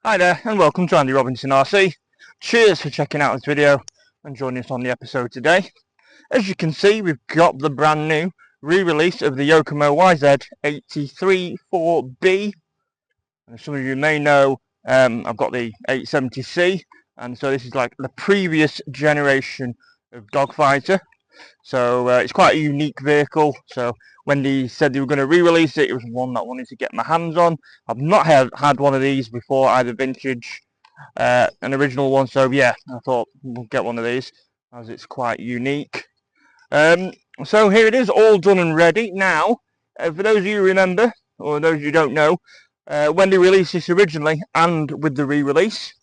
Hi there and welcome to Andy Robinson RC. Cheers for checking out this video and joining us on the episode today. As you can see, we've got the brand new re-release of the Yokomo YZ834B. As some of you may know, I've got the 870C, and so this is like the previous generation of dogfighter. So it's quite a unique vehicle. So when they said they were going to re-release it, it was one that I wanted to get my hands on. I've not had one of these before, either vintage, an original one. So yeah, I thought we'll get one of these as it's quite unique. So here it is, all done and ready. Now, for those of you who remember, or those you don't know, when they released this originally and with the re-release,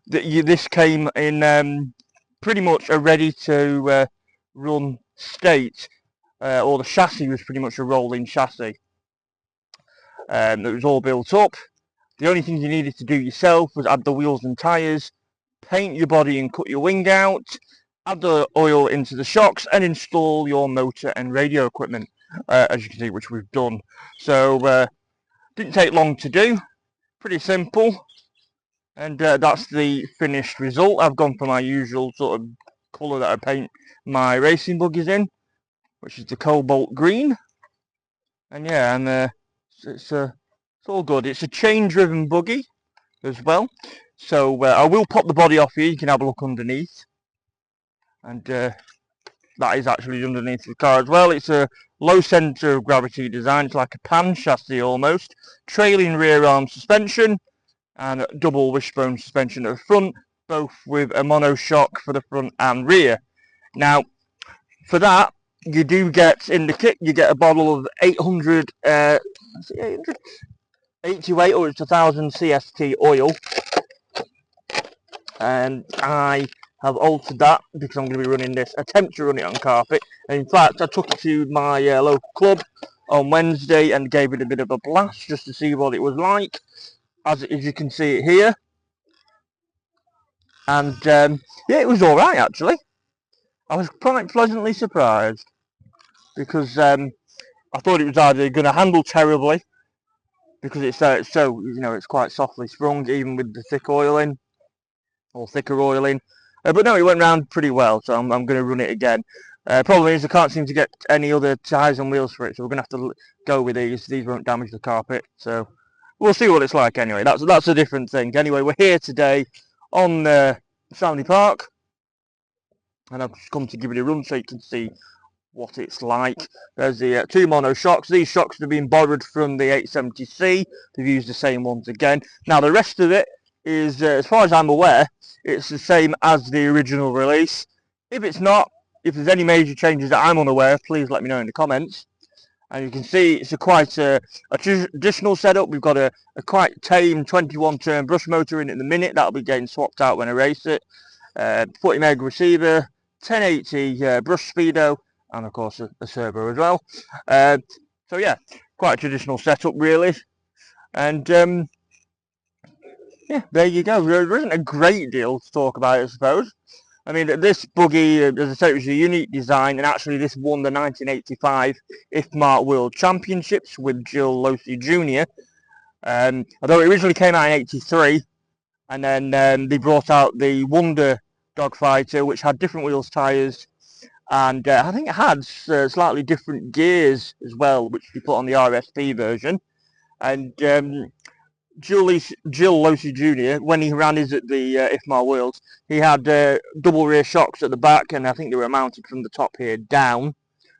this came in pretty much a ready to run state, or the chassis was pretty much a rolling chassis. It was all built up. The only thing you needed to do yourself was add the wheels and tyres, paint your body and cut your wing out, add the oil into the shocks and install your motor and radio equipment, as you can see, which we've done. So didn't take long to do, pretty simple. And that's the finished result. I've gone for my usual sort of colour that I paint my racing buggies in, which is the cobalt green. And yeah, and it's all good. It's a chain-driven buggy as well. So I will pop the body off here. You can have a look underneath, and that is actually underneath the car as well. It's a low centre of gravity design. It's like a pan chassis almost. Trailing rear arm suspension and a double wishbone suspension at the front, both with a monoshock for the front and rear. Now, for that, you do get in the kit, you get a bottle of 800, 828 or it's 1000 CST oil, and I have altered that because I'm going to be running this, attempt to run it on carpet. And in fact, I took it to my local club on Wednesday and gave it a bit of a blast just to see what it was like. As you can see it here, and yeah, it was all right actually. I was quite pleasantly surprised because I thought it was either going to handle terribly because it's so it's quite softly sprung even with the thick oiling or thicker oiling, but no, it went round pretty well. So I'm going to run it again. Problem is I can't seem to get any other tyres and wheels for it, so we're going to have to go with these. These won't damage the carpet, so we'll see what it's like anyway. That's a different thing. Anyway, we're here today on Stanley Park, and I've just come to give it a run so you can see what it's like. There's the two mono shocks. These shocks have been borrowed from the 870C. They've used the same ones again. Now the rest of it is, as far as I'm aware, it's the same as the original release. If it's not, if there's any major changes that I'm unaware of, please let me know in the comments. And you can see it's quite a traditional setup. We've got a quite tame 21 turn brush motor in at the minute. That'll be getting swapped out when I race it. 40 meg receiver, 1080 brush speedo, and of course a servo as well. So yeah, quite a traditional setup really. And yeah, there you go. There isn't a great deal to talk about, I suppose. I mean, this buggy, as I said, it was a unique design, and actually this won the 1985 IFMAR World Championships with Jill Losey Jr. Although it originally came out in '83, and then they brought out the Wonder dogfighter, which had different wheels, tyres, and I think it had slightly different gears as well, which they put on the RSP version. And Jill Losey Jr., when he ran his at the IFMAR Worlds, he had double rear shocks at the back, and I think they were mounted from the top here down.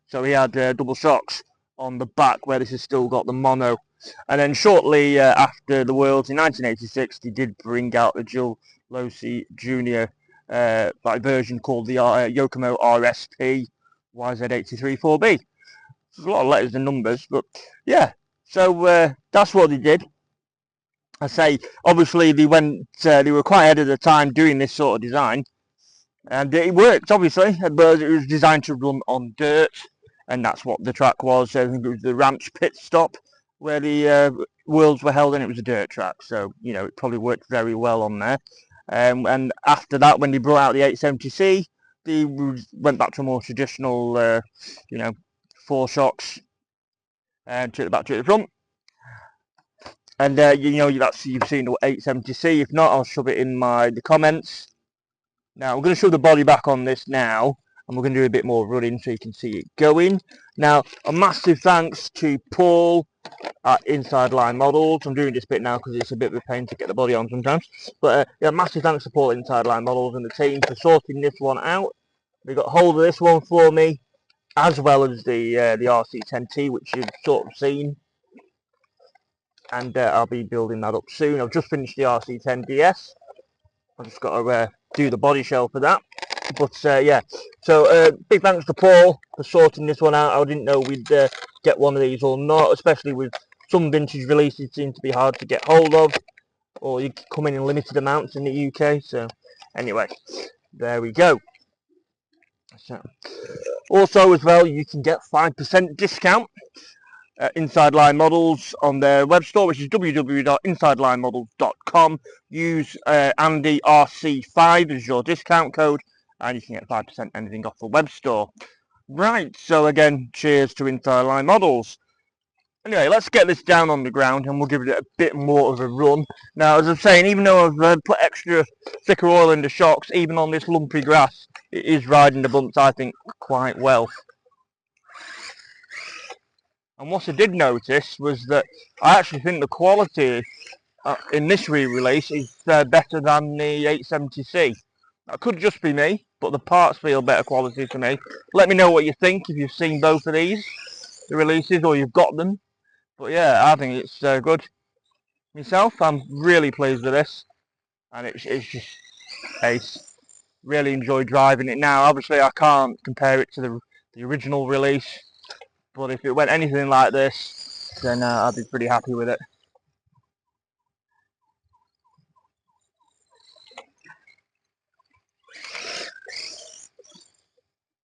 So he had double shocks on the back, where this has still got the mono. And then shortly after the Worlds in 1986, he did bring out the Jill Losey Jr. Version called the Yokomo RSP YZ834B. There's a lot of letters and numbers, but yeah. So that's what they did. I say, obviously they were quite ahead of the time doing this sort of design, and it worked obviously, but it was designed to run on dirt, and that's what the track was. I think it was the Ranch Pit Stop where the Worlds were held, and it was a dirt track, so it probably worked very well on there. And after that, when they brought out the 870C, they went back to a more traditional, 4 shocks and took it back to the front. And you know, you've seen the 870C. If not, I'll shove it in the comments. Now I'm going to shove the body back on this now, and we're going to do a bit more running so you can see it going. Now, a massive thanks to Paul at Inside Line Models. I'm doing this bit now because it's a bit of a pain to get the body on sometimes. But yeah, massive thanks to Paul at Inside Line Models and the team for sorting this one out. They got hold of this one for me, as well as the RC10T, which you've sort of seen. And I'll be building that up soon. I've just finished the RC10DS. I've just got to do the body shell for that. But yeah, so big thanks to Paul for sorting this one out. I didn't know we'd get one of these or not, especially with some vintage releases seem to be hard to get hold of, or you come in limited amounts in the UK. So anyway, there we go. So also as well, you can get 5% discount Inside Line Models on their web store, which is www.insidelinemodels.com. Use Andy RC5 as your discount code, and you can get 5% anything off the web store. Right, so again, cheers to Inside Line Models. Anyway, let's get this down on the ground and we'll give it a bit more of a run. Now, as I'm saying, even though I've put extra thicker oil in the shocks, even on this lumpy grass, it is riding the bumps, I think, quite well. And what I did notice was that I actually think the quality in this re-release is better than the 870C. That could just be me, but the parts feel better quality to me. Let me know what you think if you've seen both of these, the releases, or you've got them. But yeah, I think it's good. Myself, I'm really pleased with this, and it's just ace. Really enjoy driving it now. Obviously, I can't compare it to the original release. But if it went anything like this, then I'd be pretty happy with it.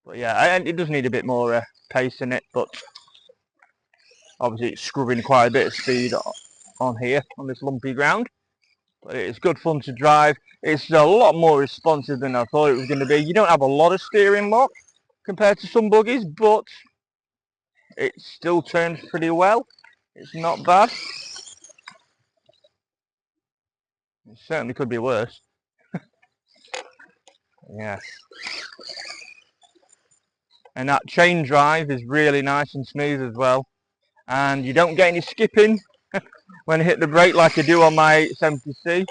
But yeah, it does need a bit more pace in it, but obviously it's scrubbing quite a bit of speed on here, on this lumpy ground. But it's good fun to drive. It's a lot more responsive than I thought it was going to be. You don't have a lot of steering lock compared to some buggies, but it still turns pretty well. It's not bad. It certainly could be worse. Yeah. And that chain drive is really nice and smooth as well. And you don't get any skipping when I hit the brake like I do on my 870C.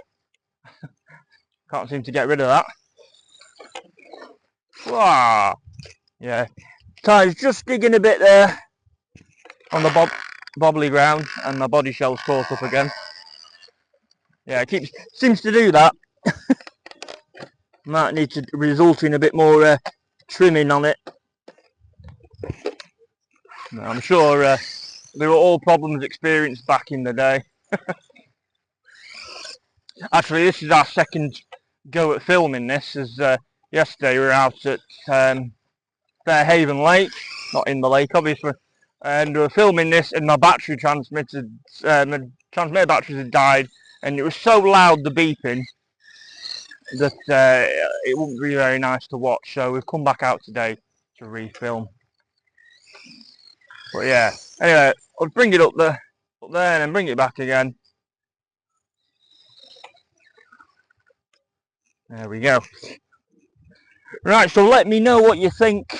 Can't seem to get rid of that. Wow. Yeah. Tyre's just digging a bit there on the bobbly ground, and my body shell's caught up again. Yeah, it seems to do that. Might need to result in a bit more trimming on it. I'm sure they were all problems experienced back in the day. Actually, this is our second go at filming this, as yesterday we were out at Fairhaven Lake, not in the lake obviously, and we were filming this, and my battery transmitter batteries had died, and it was so loud, the beeping, that it wouldn't be very nice to watch. So we've come back out today to refilm. But yeah, anyway, I'll bring it up there and then bring it back again. There we go. Right, so let me know what you think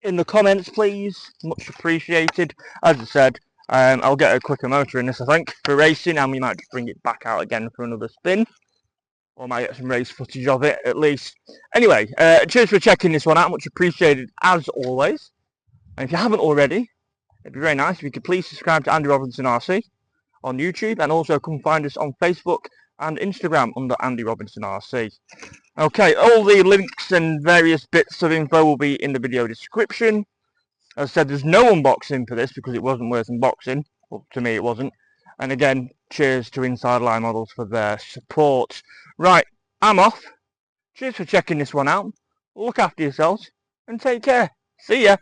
in the comments, please. Much appreciated. As I said, I'll get a quicker motor in this, I think, for racing, and we might just bring it back out again for another spin. Or I might get some race footage of it, at least. Anyway, cheers for checking this one out. Much appreciated, as always. And if you haven't already, it'd be very nice if you could please subscribe to Andy Robinson RC on YouTube, and also come find us on Facebook and Instagram under Andy Robinson RC. Okay, all the links and various bits of info will be in the video description. As I said, there's no unboxing for this because it wasn't worth unboxing. Well, to me it wasn't. And again, cheers to Inside Line Models for their support. Right, I'm off. Cheers for checking this one out. Look after yourselves and take care. See ya.